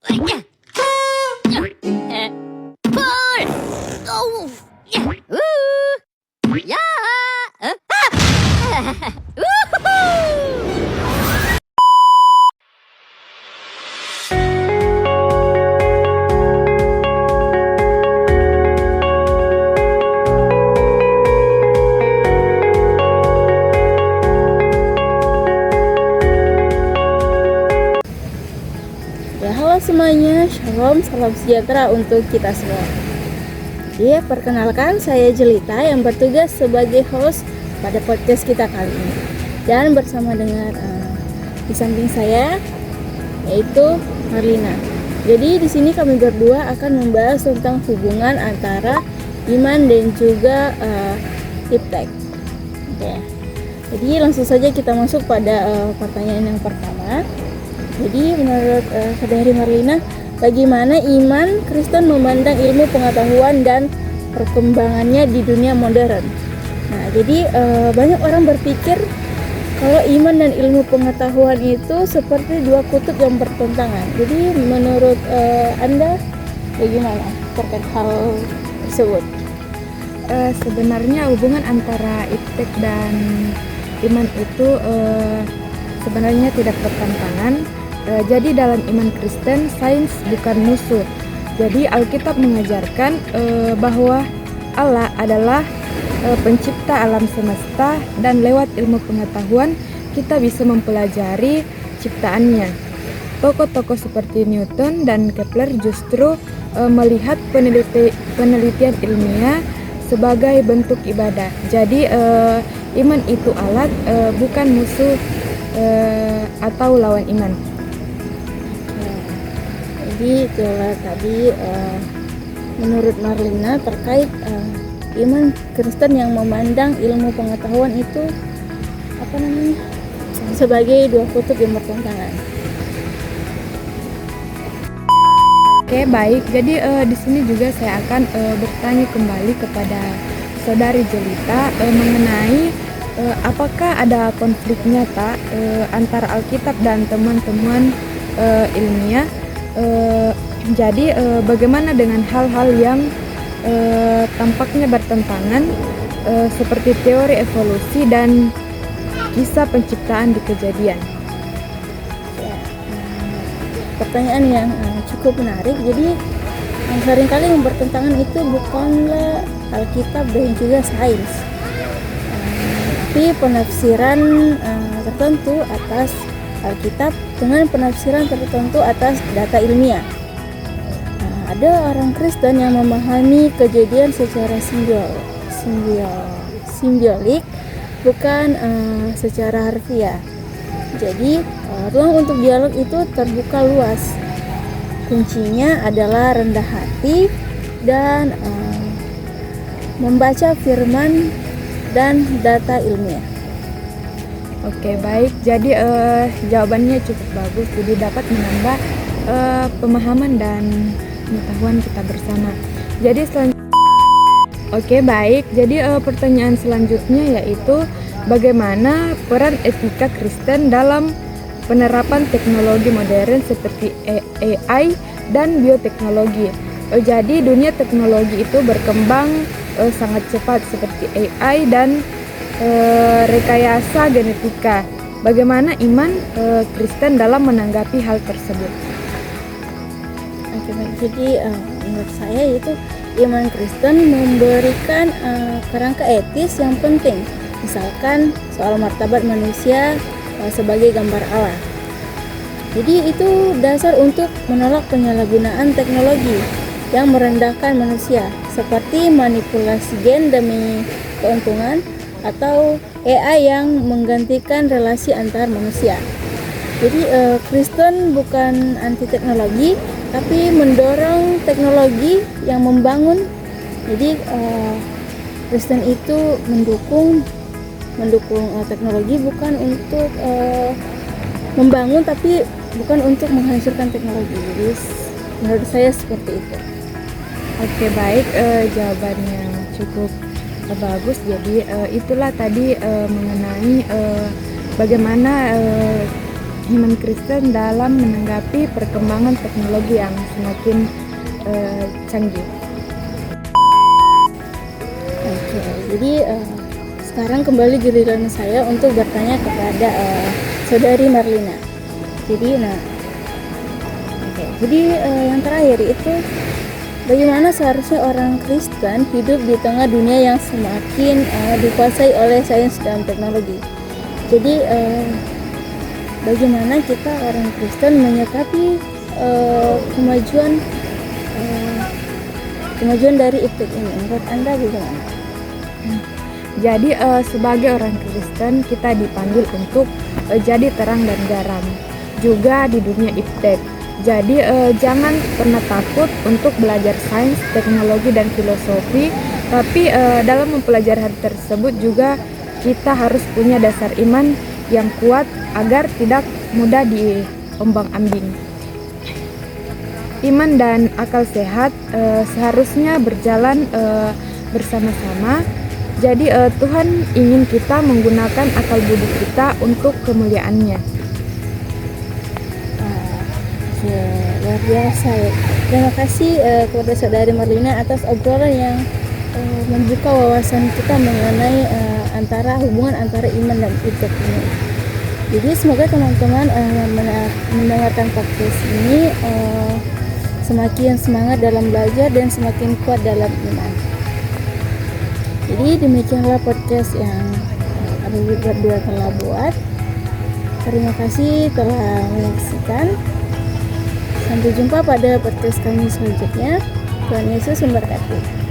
Pull! Oh! Yeah! Woohoo! Ya, halo semuanya, shalom, salam sejahtera untuk kita semua. Ya, perkenalkan saya Jelita yang bertugas sebagai host pada podcast kita kali ini. Dan bersama dengan di samping saya yaitu Marlina. Jadi di sini kami berdua akan membahas tentang hubungan antara iman dan juga iptek. Oke. Jadi langsung saja kita masuk pada pertanyaan yang pertama. Jadi menurut Saudari Marlina, bagaimana iman Kristen memandang ilmu pengetahuan dan perkembangannya di dunia modern? Nah, jadi banyak orang berpikir kalau iman dan ilmu pengetahuan itu seperti dua kutub yang bertentangan. Jadi menurut Anda bagaimana terkait hal tersebut? Sebenarnya hubungan antara iptek dan iman itu sebenarnya tidak bertentangan. Jadi dalam iman Kristen, sains bukan musuh. Jadi Alkitab mengajarkan bahwa Allah adalah pencipta alam semesta, dan lewat ilmu pengetahuan kita bisa mempelajari ciptaannya. Tokoh-tokoh seperti Newton dan Kepler justru melihat penelitian ilmiah sebagai bentuk ibadah. Jadi iman itu alat, bukan musuh atau lawan iman. Jadi itulah tadi menurut Marlina terkait iman Kristen yang memandang ilmu pengetahuan itu sebagai dua kutub yang bertentangan. Oke, baik. Jadi di sini juga saya akan bertanya kembali kepada Saudari Jelita mengenai apakah ada konflik nyata antara Alkitab dan teman-teman ilmiah. Jadi bagaimana dengan hal-hal yang tampaknya bertentangan seperti teori evolusi dan kisah penciptaan di Kejadian? Ya, pertanyaan yang cukup menarik. Jadi yang seringkali yang bertentangan itu bukanlah Alkitab dan juga sains, tapi penafsiran tertentu atas Alkitab dengan penafsiran tertentu atas data ilmiah. Ada orang Kristen yang memahami Kejadian secara simbiolik, bukan secara harfiah. Jadi ruang untuk dialog itu terbuka luas. Kuncinya adalah rendah hati dan membaca firman dan data ilmiah. Oke, baik. Jadi jawabannya cukup bagus. Jadi dapat menambah pemahaman dan pengetahuan kita bersama. Jadi Oke, baik. Jadi pertanyaan selanjutnya yaitu bagaimana peran etika Kristen dalam penerapan teknologi modern seperti AI dan bioteknologi. Jadi dunia teknologi itu berkembang sangat cepat seperti AI dan rekayasa genetika. Bagaimana iman Kristen dalam menanggapi hal tersebut? Oke, baik. Jadi menurut saya itu iman Kristen memberikan kerangka etis yang penting. Misalkan soal martabat manusia sebagai gambar Allah. Jadi itu dasar untuk menolak penyalahgunaan teknologi yang merendahkan manusia, seperti manipulasi gen demi keuntungan atau AI yang menggantikan relasi antar manusia. Jadi Kristen bukan anti teknologi, tapi mendorong teknologi yang membangun. Jadi Kristen itu mendukung teknologi bukan untuk membangun, tapi bukan untuk menghancurkan teknologi. Jadi menurut saya seperti itu. Oke, baik. Jawabannya cukup bagus. Jadi itulah tadi mengenai bagaimana iman Kristen dalam menanggapi perkembangan teknologi yang semakin canggih. Oke, jadi sekarang kembali giliran saya untuk bertanya kepada Saudari Marlina. Jadi yang terakhir itu, bagaimana seharusnya orang Kristen hidup di tengah dunia yang semakin dikuasai oleh sains dan teknologi. Jadi bagaimana kita orang Kristen menyikapi kemajuan dari iptek ini? Menurut Anda bagaimana? Jadi sebagai orang Kristen kita dipanggil untuk jadi terang dan garam juga di dunia iptek. Jadi jangan pernah takut untuk belajar sains, teknologi, dan filosofi. Tapi dalam mempelajari hal tersebut juga kita harus punya dasar iman yang kuat agar tidak mudah diombang-ambing. Iman dan akal sehat seharusnya berjalan bersama-sama. Jadi Tuhan ingin kita menggunakan akal budi kita untuk kemuliaan-Nya. Luar biasa ya. Terima kasih kepada Saudari Marlina atas obrolan yang membuka wawasan kita mengenai hubungan antara iman dan iptek ini. Jadi semoga teman-teman mendengarkan podcast ini semakin semangat dalam belajar dan semakin kuat dalam iman. Jadi demikianlah podcast yang kami berdua telah buat. Terima kasih telah menyaksikan. Sampai jumpa pada podcast kami selanjutnya. Tuhan Yesus memberkati.